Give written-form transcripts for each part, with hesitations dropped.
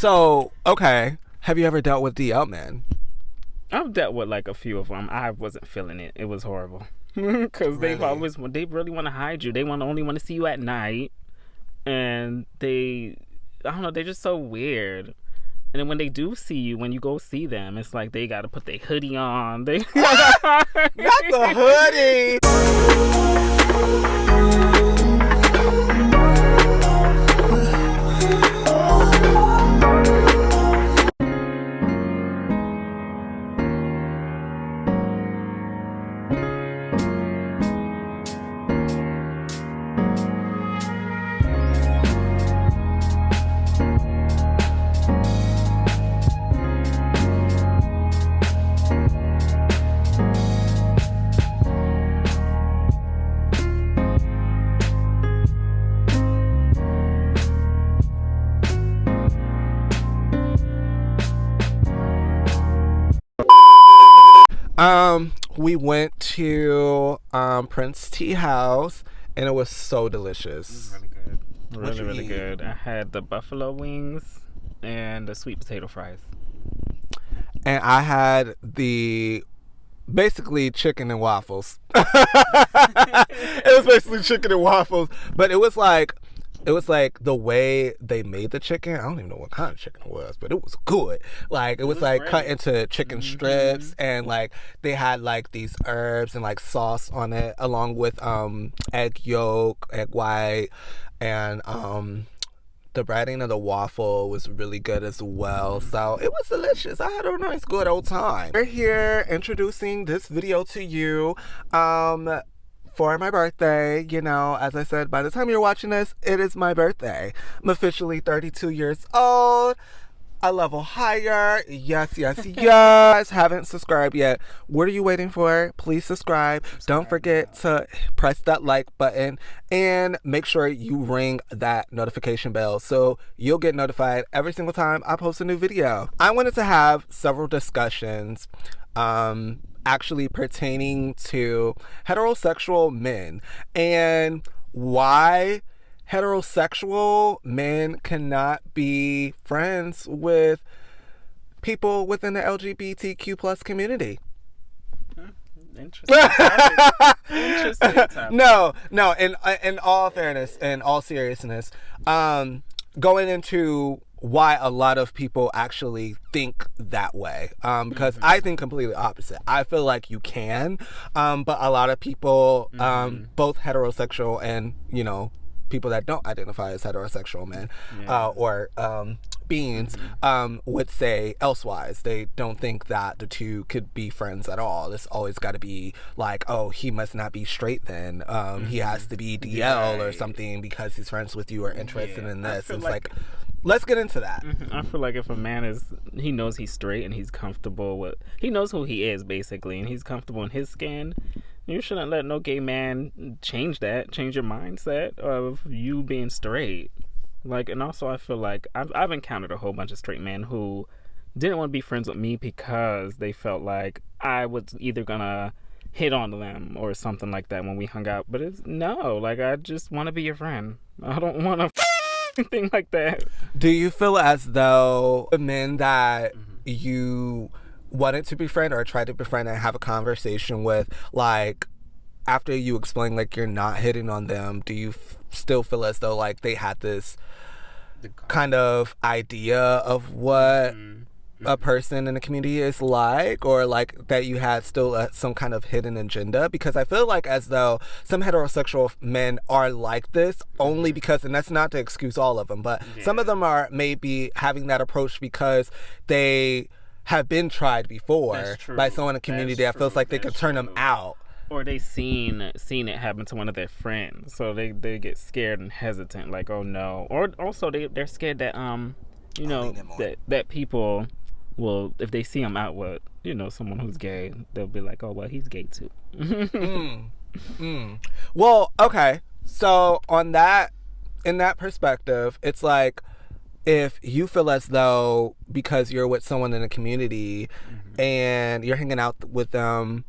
So, okay. Have you ever dealt with DL men? I've dealt with like a few of them. I wasn't feeling it. It was horrible because Really? they really want to hide you. They only want to see you at night, and I don't know, they're just so weird. And then when they do see you, when you go see them, it's like they got to put their hoodie on. They Not the hoodie! We went to Prince Tea House, and it was so delicious. really good. What'd you Really eat? good. I had the buffalo wings and the sweet potato fries. And I had the basically chicken and waffles. It was basically chicken and waffles, but it was like the way they made the chicken. I don't even know what kind of chicken it was, but it was good. Like it was like great. cut into chicken strips, and like they had like these herbs and like sauce on it, along with egg yolk, egg white, and the breading of the waffle was really good as well. So it was delicious. I had a nice good old time. We're here introducing this video to you for my birthday. You know, as I said, by the time you're watching this, it is my birthday. I'm officially 32 years old. A level higher. Yes, yes, yes. Haven't subscribed yet. What are you waiting for? Please subscribe. Don't forget to press that like button and make sure you ring that notification bell so you'll get notified every single time I post a new video. I wanted to have several discussions actually pertaining to heterosexual men and why heterosexual men cannot be friends with people within the LGBTQ plus community. Interesting topic. Interesting topic. No, in all fairness, in all seriousness, going into why a lot of people actually think that way, because I think completely opposite. I feel like you can, but a lot of people, both heterosexual and, you know, people that don't identify as heterosexual men or beings would say elsewise. They don't think that the two could be friends at all. It's always got to be like, oh, he must not be straight then. He has to be DL or something because he's friends with you or interested in this. It's like, let's get into that. I feel like if a man he knows he's straight and he's comfortable with, he knows who he is basically, and he's comfortable in his skin, you shouldn't let no gay man change your mindset of you being straight. Like, and also I feel like I've encountered a whole bunch of straight men who didn't want to be friends with me because they felt like I was either gonna hit on them or something like that when we hung out. But it's no, like, I just want to be your friend. I don't want to anything like that. Do you feel as though the men that you wanted to befriend or tried to befriend and have a conversation with, like, after you explain like you're not hitting on them, do you still feel as though like they had this kind of idea of what a person in the community is like, or like that you had still some kind of hidden agenda? Because I feel like as though some heterosexual men are like this only because, and that's not to excuse all of them, but some of them are maybe having that approach because they have been tried before by someone in the community that feels like they could turn them out. Or they seen it happen to one of their friends, so they get scared and hesitant, like, oh no. Or also they're scared that you know, that people will, if they see him out with, you know, someone who's gay, they'll be like, oh well, he's gay too. Well, okay, so in that perspective, it's like, if you feel as though because you're with someone in the community and you're hanging out with them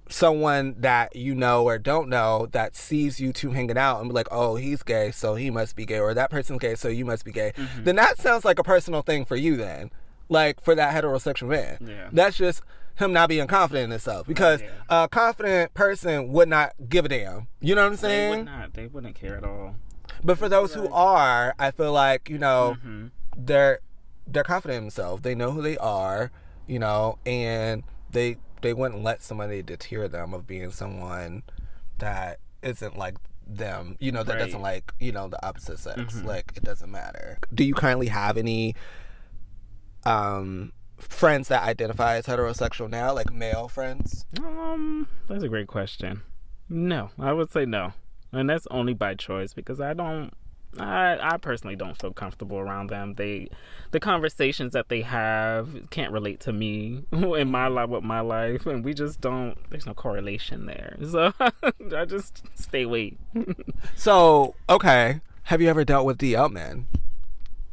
someone that you know or don't know that sees you two hanging out and be like, oh, he's gay, so he must be gay, or that person's gay, so you must be gay, then that sounds like a personal thing for you then. Like, for that heterosexual man. Yeah. That's just him not being confident in himself. Because a confident person would not give a damn. You know what I'm saying? They would not. They wouldn't care at all. But for those who are, I feel like, you know, they're confident in themselves. They know who they are, you know, and they wouldn't let somebody deter them of being someone that isn't like them, you know, that doesn't like, you know, the opposite sex. Like, it doesn't matter. Do you currently have any friends that identify as heterosexual now, like male friends? That's a great question. No, I would say no. And that's only by choice, because I personally don't feel comfortable around them. The conversations that they have can't relate to me in my life, with my life, and we just don't. There's no correlation there, so I just stay away. So, okay, have you ever dealt with DL men?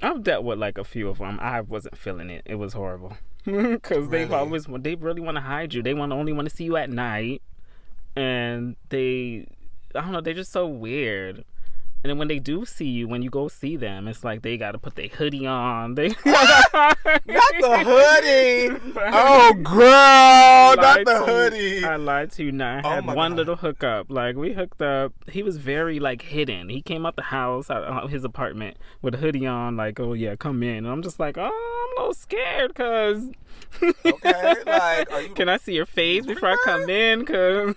I've dealt with like a few of them. I wasn't feeling it. It was horrible because they really want to hide you. They only want to see you at night, and I don't know. They're just so weird. And then when they do see you, when you go see them, it's like they got to put their hoodie on. Not the hoodie. Oh, girl, not the hoodie. I lied to you. Now I had one little hookup. Like, we hooked up. He was very like hidden. He came out the house, out his apartment, with a hoodie on. Like, oh yeah, come in. And I'm just like, oh, I'm a little scared, cause. Okay, like, are you... Can I see your face before I come in? Cause,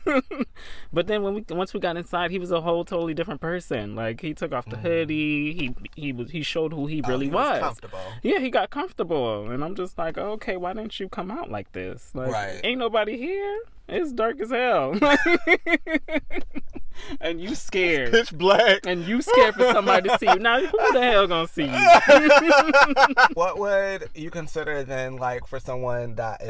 but then once we got inside, he was a whole totally different person. Like, he took off the hoodie. He showed who he really was. Comfortable. Yeah, he got comfortable, and I'm just like, okay, why didn't you come out like this? Like, ain't nobody here. It's dark as hell. And you scared. Pitch black. And you scared for somebody to see you. Now, who the hell gonna see you? What would you consider then, like, for someone that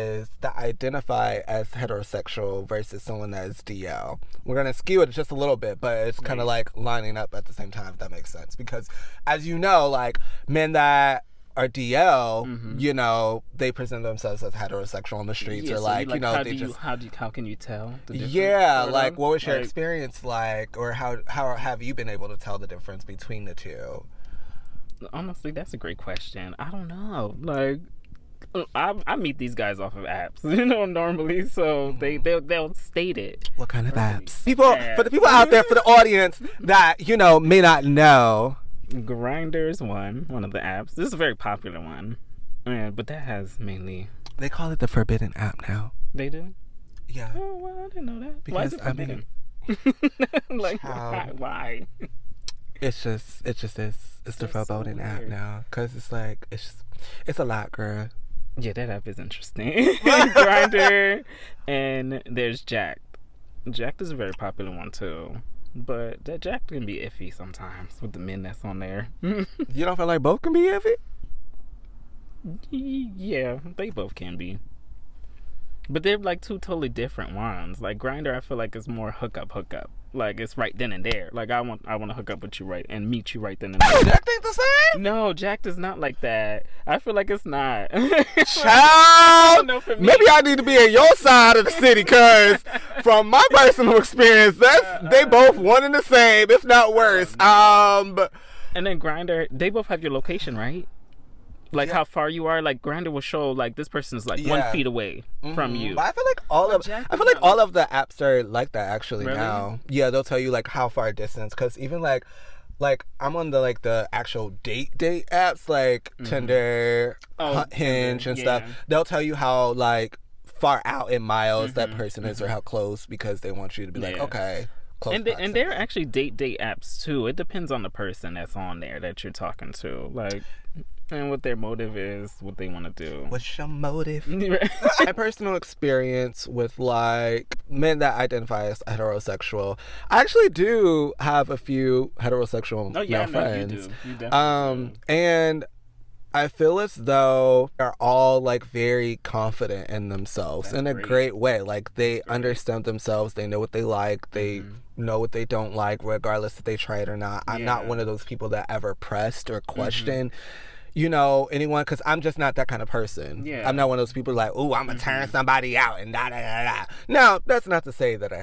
identify as heterosexual versus someone that is DL? We're gonna skew it just a little bit, but it's kind of like lining up at the same time, if that makes sense. Because, as you know, like, men that are DL, you know, they present themselves as heterosexual on the streets, or so like, you know, how can you tell the difference? Yeah, like, what was your experience like, or how have you been able to tell the difference between the two? Honestly, that's a great question. I don't know. Like, I meet these guys off of apps, you know, normally, so they'll state it. What kind of apps? For the people out there, for the audience that, you know, may not know. Grindr is one of the apps. This is a very popular one, but that has mainly. They call it the forbidden app now. They do? Yeah. Oh, well, I didn't know that. Because, why is it forbidden? Like, why? It's the forbidden app now, because it's like it's a lot, girl. Yeah, that app is interesting. Grindr, and there's Jack'd. Jack'd is a very popular one too. But that Jack can be iffy sometimes with the men that's on there. You don't feel like both can be iffy? Yeah, they both can be. But they're like two totally different ones. Like, Grindr, I feel like it's more hookup. Like, it's right then and there. Like, I want to hook up with you right and meet you right then and there. Jack ain't the same? No, Jack is not like that. I feel like it's not. Child, maybe I need to be on your side of the city, because from my personal experience, they both one and the same, if not worse. And then Grindr, they both have your location, right? Like, how far you are. Like, Grindr will show, like, this person is like 1 feet away from you. But I feel like all of the apps are like that actually now. Yeah, they'll tell you like how far distance, because even like I'm on the actual date apps, like Tinder, Hinge, and stuff. They'll tell you how like far out in miles that person is, or how close, because they want you to be like, okay. And there are actually date apps too. It depends on the person that's on there that you're talking to, like, and what their motive is, what they want to do. What's your motive? My personal experience with like men that identify as heterosexual, I actually do have a few heterosexual male friends. You definitely do. And I feel as though they're all like very confident in themselves in a great way. Like, they understand themselves. They know what they like. They know what they don't like, regardless if they try it or not. I'm not one of those people that ever pressed or questioned, anyone, because I'm just not that kind of person. Yeah. I'm not one of those people like, ooh, I'm going to turn somebody out and da da da da. No, that's not to say that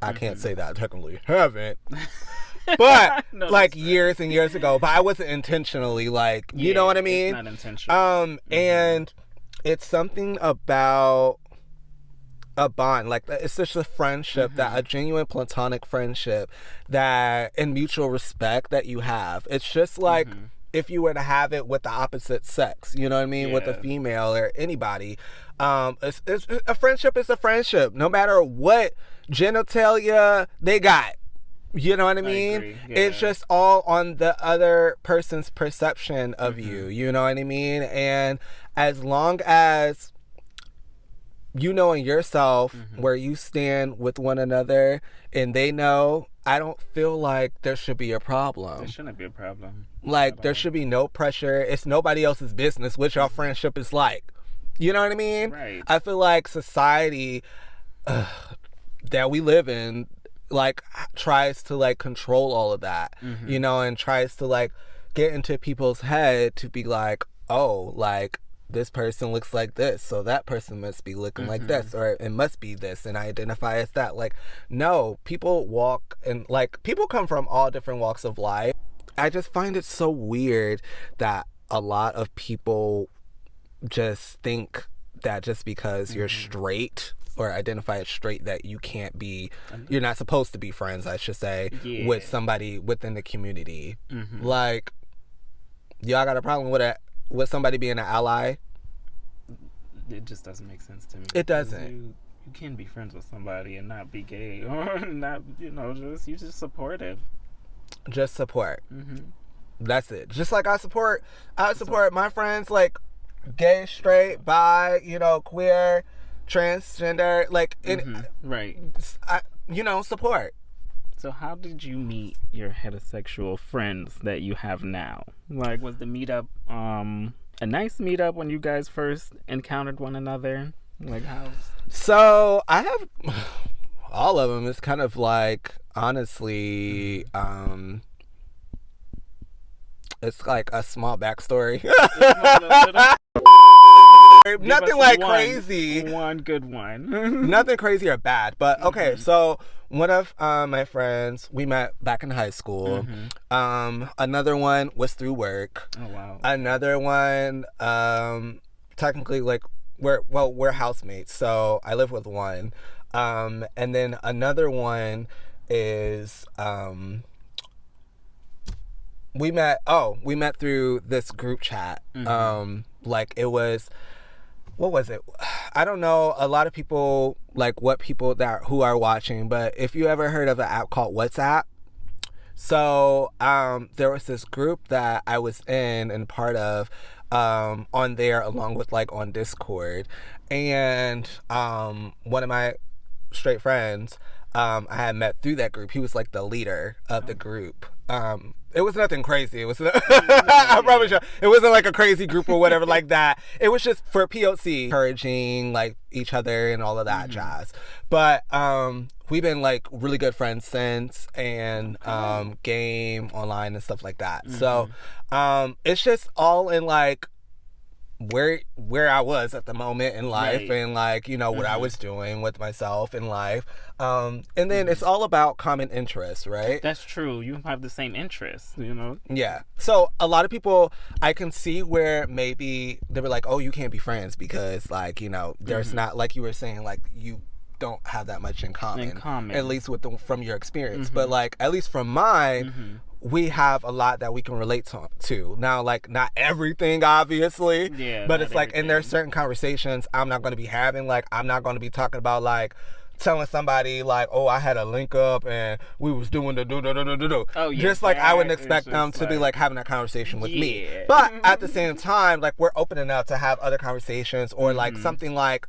I can't say that I technically haven't. But No, like years and years ago, but I wasn't intentionally like, you know what I mean? It's not intentional. And it's something about a bond, like it's just a friendship, that a genuine platonic friendship, that and mutual respect that you have. It's just like if you were to have it with the opposite sex, you know what I mean, with a female or anybody. It's a friendship is a friendship, no matter what genitalia they got. You know what I mean? agree. Yeah. It's just all on the other person's perception of you. You know what I mean? And as long as you know in yourself where you stand with one another and they know, I don't feel like there should be a problem. There shouldn't be a problem. Like, there should be no pressure. It's nobody else's business what your friendship is like. You know what I mean? Right. I feel like society that we live in, like, tries to, like, control all of that, and tries to, like, get into people's head to be like, oh, like, this person looks like this, so that person must be looking like this, or it must be this, and I identify as that. Like, no, people walk and, like, people come from all different walks of life. I just find it so weird that a lot of people just think that just because you're straight or identify as straight that you're not supposed to be friends, I should say, with somebody within the community. Like, y'all got a problem with somebody being an ally? It just doesn't make sense to me. It doesn't. You can be friends with somebody and not be gay, or not, you're just supportive. Just support. That's it. Just like I support my friends, like, gay, straight, bi, queer, transgender, like, right. Support. So how did you meet your heterosexual friends that you have now? Like, was the meetup a nice meetup when you guys first encountered one another? Like, how? So I have all of them. It's kind of like, honestly, it's like a small backstory. Nothing like crazy. One good one. Nothing crazy or bad. But okay, so one of my friends, we met back in high school. Another one was through work. Oh, wow. Another one, technically, like, we're housemates, so I live with one. And then another one is we met through this group chat. Like, it was, what was it? I don't know a lot of people, like, what people who are watching, but if you ever heard of an app called WhatsApp. So there was this group that I was in and part of on there, along with, like, on Discord. And one of my straight friends I had met through that group. He was, like, the leader of the group. It was nothing crazy. It was I promise you, it wasn't like a crazy group or whatever like that. It was just for POC, encouraging, like, each other and all of that jazz. But we've been, like, really good friends since, and game online and stuff like that. So it's just all in, like, where I was at the moment in life, and, like, what I was doing with myself in life. And then it's all about common interests, right? That's true. You have the same interests, Yeah. So a lot of people, I can see where maybe they were like, oh, you can't be friends because, like, there's not, like you were saying, like, you don't have that much in common. At least from your experience. But, like, at least from mine, we have a lot that we can relate to. Now, like, not everything, obviously. Yeah. But it's like, and there's certain conversations I'm not going to be having. Like, I'm not going to be talking about, like, telling somebody, like, oh, I had a link up and we was doing the do. Oh, yeah. Just like I wouldn't expect them to be, like, having that conversation with me. But at the same time, like, we're open enough to have other conversations, or like something like,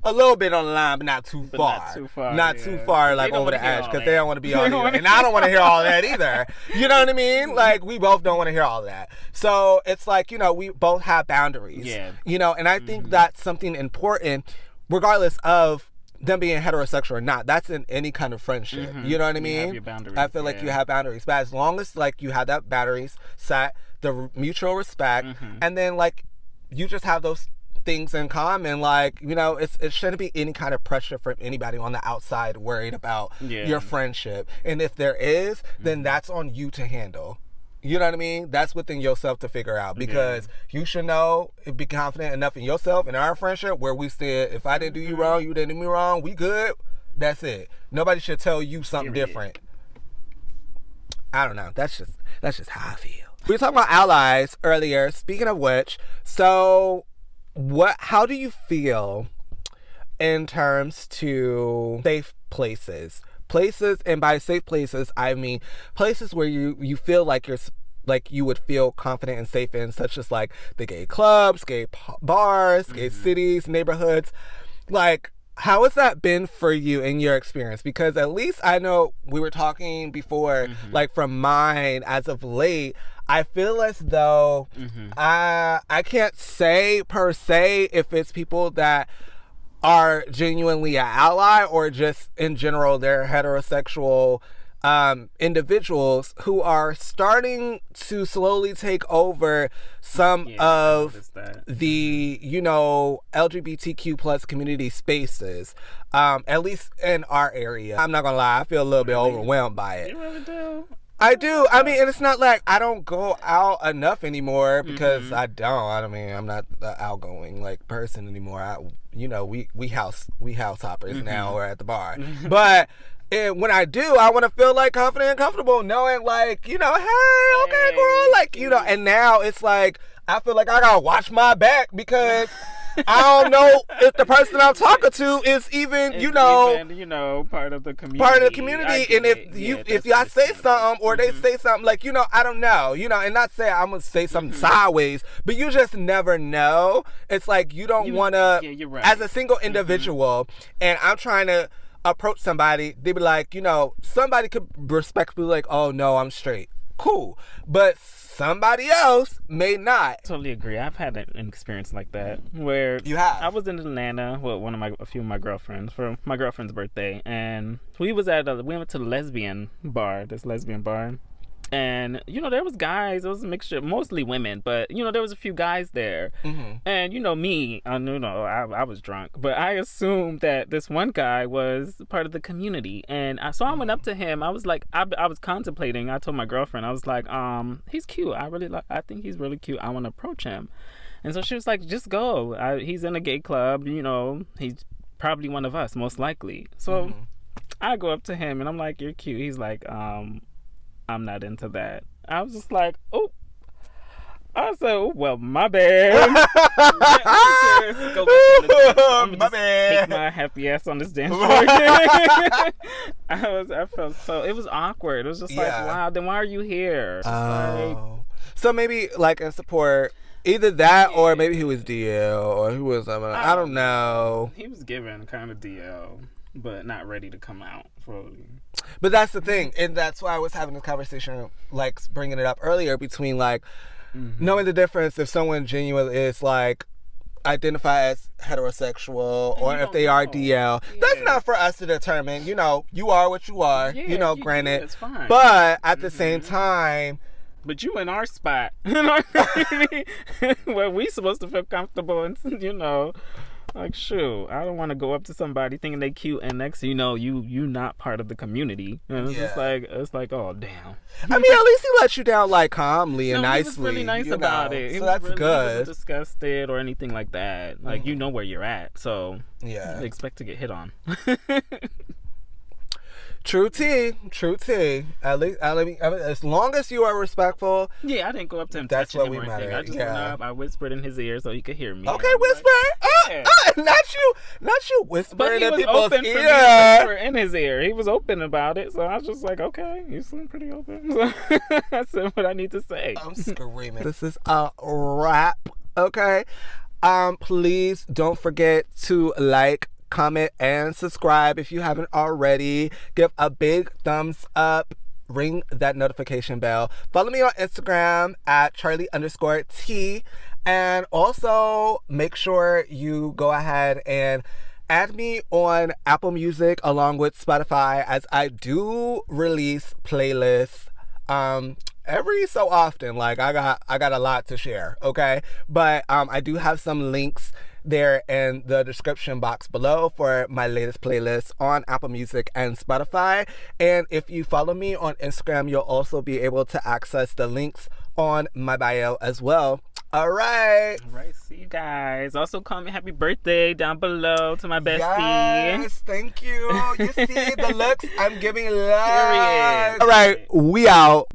a little bit on the line, but not too far. Not too far, like, over the edge, because they don't want to be all that. And I don't want to hear all that either. You know what I mean? Like, we both don't want to hear all that. So it's like, we both have boundaries. Yeah. And I think that's something important, regardless of them being heterosexual or not. That's in any kind of friendship. You know what I mean? You have your boundaries, I feel like you have boundaries. But as long as, like, you have that boundaries set, the mutual respect, and then like you just have those things in common. Like, you know, it shouldn't be any kind of pressure from anybody on the outside worried about your friendship. And if there is, then that's on you to handle. You know what I mean? That's within yourself to figure out, because you should know and be confident enough in yourself and our friendship where we said, if I didn't do you wrong, you didn't do me wrong, we good. That's it. Nobody should tell you something different. I don't know. That's just how I feel. We were talking about allies earlier. Speaking of which, so how do you feel in terms to safe places? Places, and by safe places, I mean places where you feel like you would feel confident and safe in, such as like the gay clubs, gay bars, gay cities, neighborhoods. Like, how has that been for you in your experience? Because at least I know we were talking before, like from mine as of late, I feel as though I can't say per se if it's people that are genuinely an ally or just in general they're heterosexual individuals who are starting to slowly take over some of the, you know, LGBTQ plus community spaces, at least in our area. I'm not gonna lie, I feel a little bit overwhelmed by it. You really do? I do. I mean, and it's not like I don't go out enough anymore, because I mean, I'm not the outgoing like person anymore. You know, we house hoppers now. We're at the bar, but when I do, I want to feel like confident and comfortable, knowing like, you know, hey, okay, girl, like, you know. And now it's like I feel like I gotta watch my back, because I don't know if the person I'm talking to is even, you know, part of the community. And if y'all say something or they say something, like, you know, I don't know, you know, and not say I'm gonna say something sideways, but you just never know. It's like you don't want to, as a single individual, and I'm trying to approach somebody, they be like, you know, somebody could respectfully like, oh no, I'm straight. Cool. But somebody else may not. Totally agree. I've had an experience like that where you have. I was in Atlanta with a few of my girlfriends for my girlfriend's birthday, and we went to the lesbian bar. And, you know, there was guys, it was a mixture, mostly women, but, you know, there was a few guys there. And, you know, me, I was drunk, but I assumed that this one guy was part of the community. And so I went up to him. I was like, I was contemplating. I told my girlfriend, I was like, he's cute. I think he's really cute. I want to approach him. And so she was like, just go. He's in a gay club. You know, he's probably one of us, most likely. So I go up to him and I'm like, you're cute. He's like, I'm not into that. I was just like, oh. I said, oh, well, my bad. My bad. Take my happy ass on this dance floor. I felt so, it was awkward. It was just like, wow, then why are you here? So maybe like in support, either that or maybe he was DL or who was, I don't know. He was given kind of DL, but not ready to come out fully. But that's the thing, and that's why I was having this conversation, like bringing it up earlier, between like knowing the difference if someone genuinely is like identify as heterosexual or if they are DL. That's not for us to determine. You know, you are what you are. You know, granted, it's fine. But at the same time. But you in our spot, where we supposed to feel comfortable, and you know. Like, shoot, I don't want to go up to somebody thinking they cute, and next you know, you not part of the community. And it's just like, oh, damn. I mean, at least he let you down, like, calmly and nicely. He was really nice about it. So that's good. He wasn't disgusted or anything like that. Like, you know where you're at, so they expect to get hit on. True tea. At least, as long as you are respectful. Yeah, I didn't go up to him. That's what we matter. matter. I just went up. I whispered in his ear so he could hear me. Okay, whisper. Not you whispering in people's ear. But he was open for me to whisper in his ear. He was open about it, so I was just like, okay, you seem pretty open. So I said what I need to say. I'm screaming. This is a wrap. Okay. Please don't forget to like, comment, and subscribe if you haven't already. Give a big thumbs up. Ring that notification bell. Follow me on Instagram at Charlie_T. And also make sure you go ahead and add me on Apple Music along with Spotify, as I do release playlists every so often. Like I got a lot to share, okay? But I do have some links there in the description box below for my latest playlist on Apple Music and Spotify. And if you follow me on Instagram, you'll also be able to access the links on my bio as well. All right. See you guys. Also, call me happy birthday down below to my bestie. Yes, thank you. You see the looks? I'm giving love. Period. All right, we out.